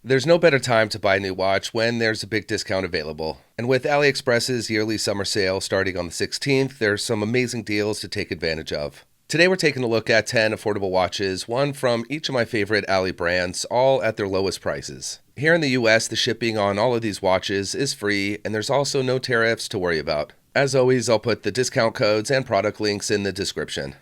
There's no better time to buy a new watch when there's a big discount available. And with AliExpress's yearly summer sale starting on the 16th, there's some amazing deals to take advantage of. Today we're taking a look at 10 affordable watches, one from each of my favorite Ali brands, all at their lowest prices. Here in the US, the shipping on all of these watches is free, and there's also no tariffs to worry about. As always, I'll put the discount codes and product links in the description.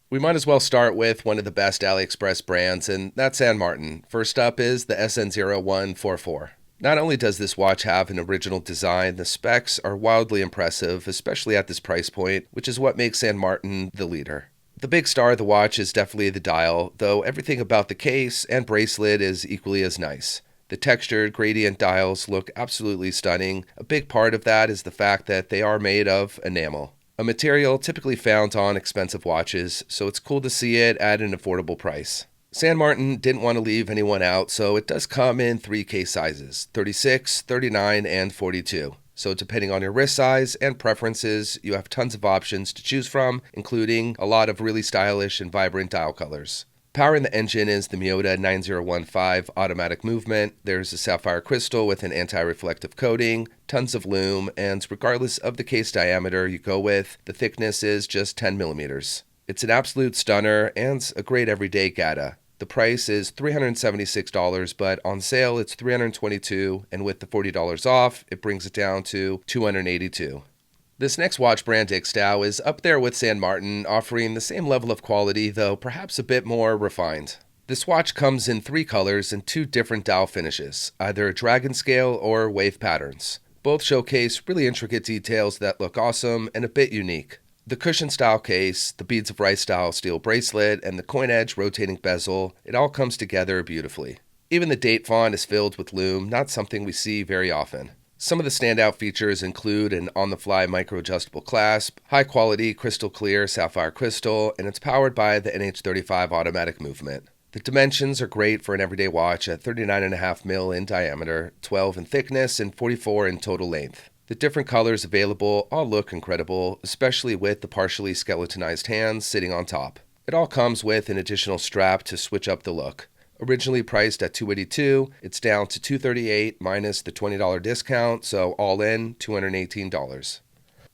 We might as well start with one of the best AliExpress brands, and that's San Martin. First up is the SN0144. Not only does this watch have an original design, the specs are wildly impressive, especially at this price point, which is what makes San Martin the leader. The big star of the watch is definitely the dial, though everything about the case and bracelet is equally as nice. The textured gradient dials look absolutely stunning. A big part of that is the fact that they are made of enamel, a material typically found on expensive watches, so it's cool to see it at an affordable price. San Martin didn't want to leave anyone out, so it does come in 3 case sizes, 36, 39, and 42. So depending on your wrist size and preferences, you have tons of options to choose from, including a lot of really stylish and vibrant dial colors. Powering the engine is the Militado 9015 automatic movement. There's a sapphire crystal with an anti-reflective coating, tons of lume, and regardless of the case diameter you go with, the thickness is just 10 millimeters. It's an absolute stunner and a great everyday gata. The price is $376, but on sale it's $322, and with the $40 off, it brings it down to $282. This next watch brand, IXDAO, is up there with San Martin, offering the same level of quality, though perhaps a bit more refined. This watch comes in 3 colors and 2 different dial finishes, either dragon scale or wave patterns. Both showcase really intricate details that look awesome and a bit unique. The cushion style case, the beads of rice style steel bracelet, and the coin edge rotating bezel, it all comes together beautifully. Even the date font is filled with lume, not something we see very often. Some of the standout features include an on-the-fly micro-adjustable clasp, high-quality crystal clear sapphire crystal, and it's powered by the NH35 automatic movement. The dimensions are great for an everyday watch at 39.5 mm in diameter, 12 in thickness, and 44 in total length. The different colors available all look incredible, especially with the partially skeletonized hands sitting on top. It all comes with an additional strap to switch up the look. Originally priced at $282, it's down to $238 minus the $20 discount, so all in, $218.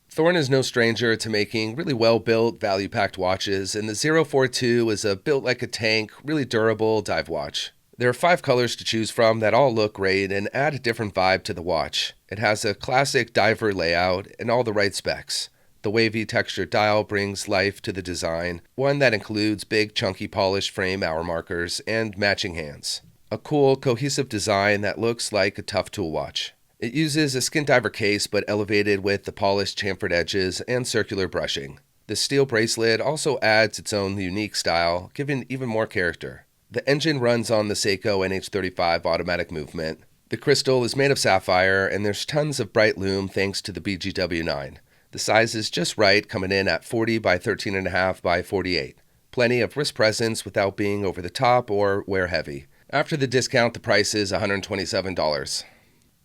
Thorn is no stranger to making really well-built, value-packed watches, and the 042 is a built-like-a-tank, really durable dive watch. There are 5 colors to choose from that all look great and add a different vibe to the watch. It has a classic diver layout and all the right specs. The wavy textured dial brings life to the design, one that includes big chunky polished frame hour markers and matching hands. A cool, cohesive design that looks like a tough tool watch. It uses a skin diver case but elevated with the polished chamfered edges and circular brushing. The steel bracelet also adds its own unique style, giving even more character. The engine runs on the Seiko NH35 automatic movement. The crystal is made of sapphire and there's tons of bright lume thanks to the BGW9. The size is just right, coming in at 40 by 13.5 by 48. Plenty of wrist presence without being over the top or wear heavy. After the discount, the price is $127.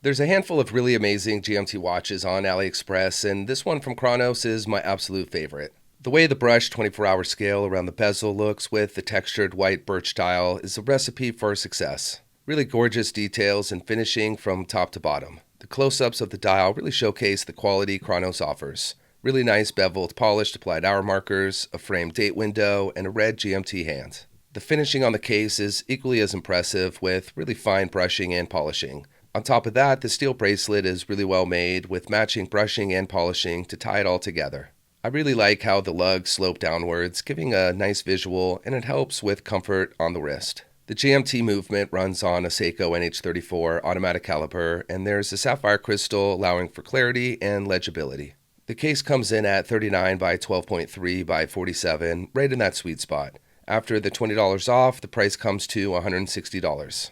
There's a handful of really amazing GMT watches on AliExpress, and this one from Kronos is my absolute favorite. The way the brushed 24-hour scale around the bezel looks with the textured white birch dial is a recipe for success. Really gorgeous details and finishing from top to bottom. The close-ups of the dial really showcase the quality Kronos offers. Really nice beveled polished applied hour markers, a framed date window, and a red GMT hand. The finishing on the case is equally as impressive with really fine brushing and polishing. On top of that, the steel bracelet is really well made with matching brushing and polishing to tie it all together. I really like how the lugs slope downwards, giving a nice visual, and it helps with comfort on the wrist. The GMT movement runs on a Seiko NH34 automatic caliper, and there's a sapphire crystal allowing for clarity and legibility. The case comes in at 39 by 12.3 by 47, right in that sweet spot. After the $20 off, the price comes to $160.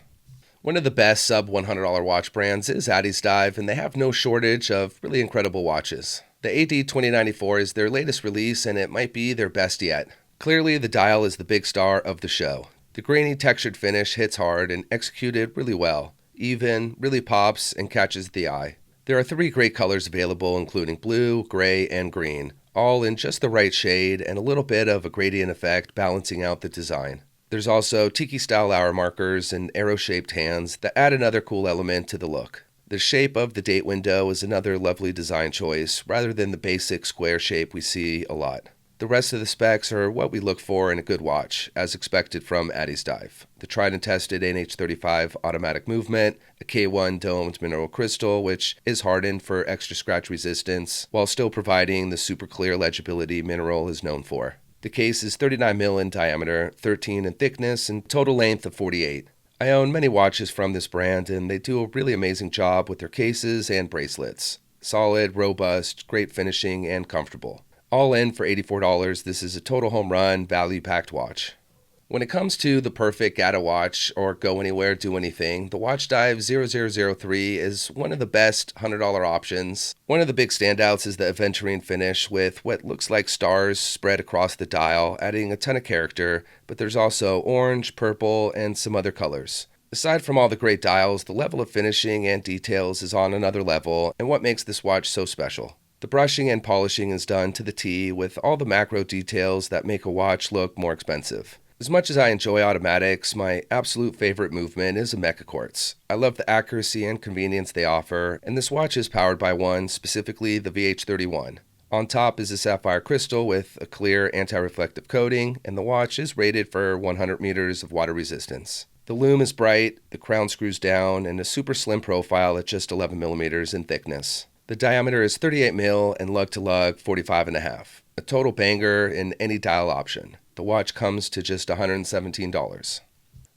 One of the best sub-$100 watch brands is Addiesdive, and they have no shortage of really incredible watches. The AD2094 is their latest release, and it might be their best yet. Clearly, the dial is the big star of the show. The grainy textured finish hits hard and executed really well. Even, really pops and catches the eye. There are 3 great colors available, including blue, gray, and green, all in just the right shade and a little bit of a gradient effect balancing out the design. There's also tiki-style hour markers and arrow-shaped hands that add another cool element to the look. The shape of the date window is another lovely design choice, rather than the basic square shape we see a lot. The rest of the specs are what we look for in a good watch, as expected from Addiesdive. The tried and tested NH35 automatic movement, a K1 domed mineral crystal, which is hardened for extra scratch resistance, while still providing the super clear legibility mineral is known for. The case is 39mm in diameter, 13 in thickness, and total length of 48. I own many watches from this brand, and they do a really amazing job with their cases and bracelets. Solid, robust, great finishing, and comfortable. All in for $84, this is a total home run, value-packed watch. When it comes to the perfect get-a watch or go anywhere, do anything, the Watchdives WD0003 is one of the best $100 options. One of the big standouts is the Aventurine finish with what looks like stars spread across the dial, adding a ton of character, but there's also orange, purple, and some other colors. Aside from all the great dials, the level of finishing and details is on another level, and what makes this watch so special. The brushing and polishing is done to the T with all the macro details that make a watch look more expensive. As much as I enjoy automatics, my absolute favorite movement is a mecha quartz. I love the accuracy and convenience they offer, and this watch is powered by one, specifically the VH31. On top is a sapphire crystal with a clear anti-reflective coating, and the watch is rated for 100 meters of water resistance. The lume is bright, the crown screws down, and a super slim profile at just 11mm in thickness. The diameter is 38mm and lug-to-lug 45.5. A total banger in any dial option. The watch comes to just $117.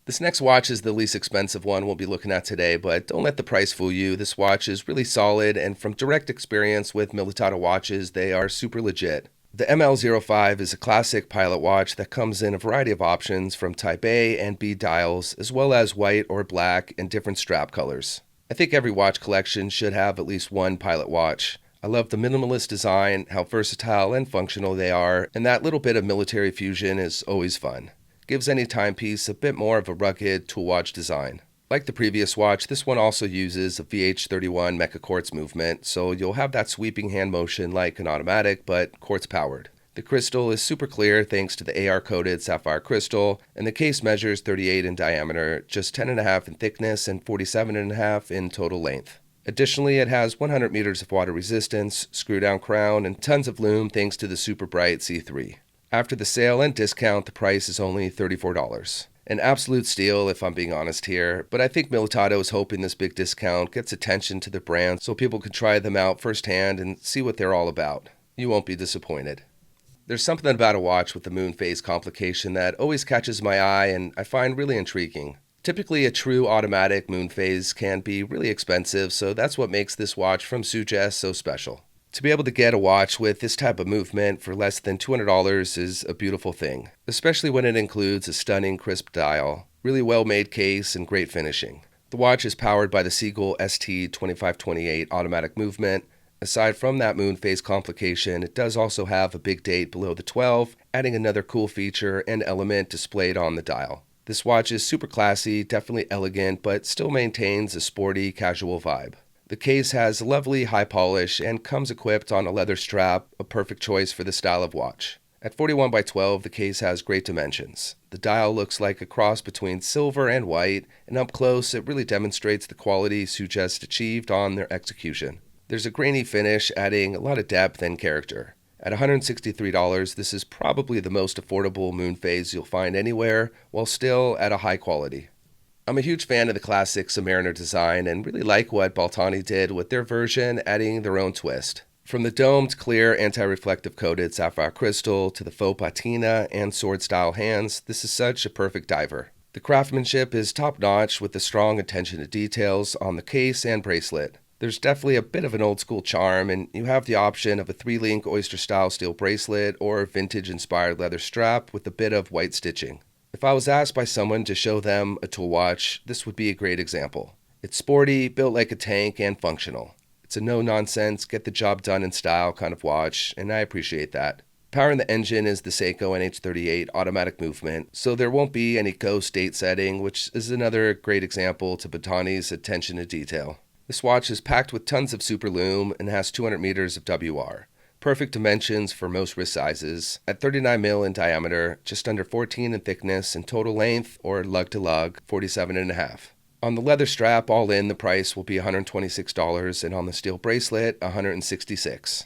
This next watch is the least expensive one we'll be looking at today, but don't let the price fool you. This watch is really solid, and from direct experience with Militado watches, they are super legit. The ML05 is a classic pilot watch that comes in a variety of options from Type A and B dials, as well as white or black and different strap colors. I think every watch collection should have at least one pilot watch. I love the minimalist design, how versatile and functional they are, and that little bit of military fusion is always fun. Gives any timepiece a bit more of a rugged tool watch design. Like the previous watch, this one also uses a VH31 mecha quartz movement, so you'll have that sweeping hand motion like an automatic, but quartz powered. The crystal is super clear thanks to the AR-coated sapphire crystal, and the case measures 38 in diameter, just 10.5 in thickness, and 47.5 in total length. Additionally, it has 100 meters of water resistance, screw-down crown, and tons of lume thanks to the super bright C3. After the sale and discount, the price is only $34. An absolute steal if I'm being honest here, but I think Militado is hoping this big discount gets attention to the brand so people can try them out firsthand and see what they're all about. You won't be disappointed. There's something about a watch with the moon phase complication that always catches my eye and I find really intriguing. Typically, a true automatic moon phase can be really expensive, so that's what makes this watch from SUJS so special. To be able to get a watch with this type of movement for less than $200 is a beautiful thing, especially when it includes a stunning crisp dial, really well-made case, and great finishing. The watch is powered by the Seagull ST2528 automatic movement. Aside from that moon phase complication, it does also have a big date below the 12, adding another cool feature and element displayed on the dial. This watch is super classy, definitely elegant, but still maintains a sporty, casual vibe. The case has lovely high polish and comes equipped on a leather strap, a perfect choice for the style of watch. At 41 by 12, the case has great dimensions. The dial looks like a cross between silver and white, and up close it really demonstrates the quality SUJS achieved on their execution. There's a grainy finish, adding a lot of depth and character. At $163, this is probably the most affordable moon phase you'll find anywhere, while still at a high quality. I'm a huge fan of the classic Submariner design and really like what Baltany did with their version, adding their own twist. From the domed, clear, anti-reflective coated sapphire crystal to the faux patina and sword-style hands, this is such a perfect diver. The craftsmanship is top-notch with the strong attention to details on the case and bracelet. There's definitely a bit of an old-school charm, and you have the option of a 3-link oyster-style steel bracelet or vintage-inspired leather strap with a bit of white stitching. If I was asked by someone to show them a tool watch, this would be a great example. It's sporty, built like a tank, and functional. It's a no-nonsense, get-the-job-done in style kind of watch, and I appreciate that. Powering the engine is the Seiko NH38 automatic movement, so there won't be any ghost date setting, which is another great example to Baltany's attention to detail. This watch is packed with tons of super lume and has 200 meters of WR. Perfect dimensions for most wrist sizes. At 39mm in diameter, just under 14 in thickness, and total length, or lug to lug, 47.5. On the leather strap, all in, the price will be $126, and on the steel bracelet, $166.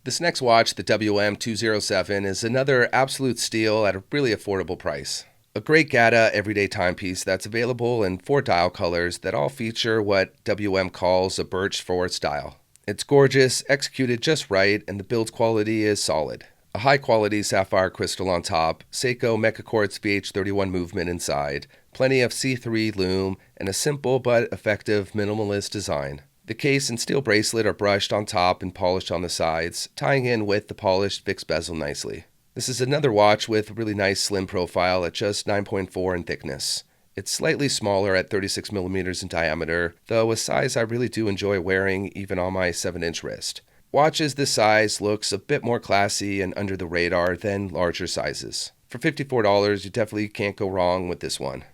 This next watch, the WM207, is another absolute steal at a really affordable price. A great GATA everyday timepiece that's available in 4 dial colors that all feature what WM calls a birch forward style. It's gorgeous, executed just right, and the build quality is solid. A high-quality sapphire crystal on top, Seiko Mecha Quartz VH31 movement inside, plenty of C3 lume, and a simple but effective minimalist design. The case and steel bracelet are brushed on top and polished on the sides, tying in with the polished fixed bezel nicely. This is another watch with a really nice slim profile at just 9.4 in thickness. It's slightly smaller at 36mm in diameter, though a size I really do enjoy wearing even on my 7-inch wrist. Watches this size looks a bit more classy and under the radar than larger sizes. For $54, you definitely can't go wrong with this one.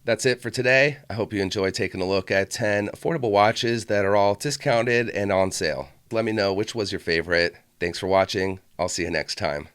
That's it for today. I hope you enjoyed taking a look at 10 affordable watches that are all discounted and on sale. Let me know which was your favorite. Thanks for watching. I'll see you next time.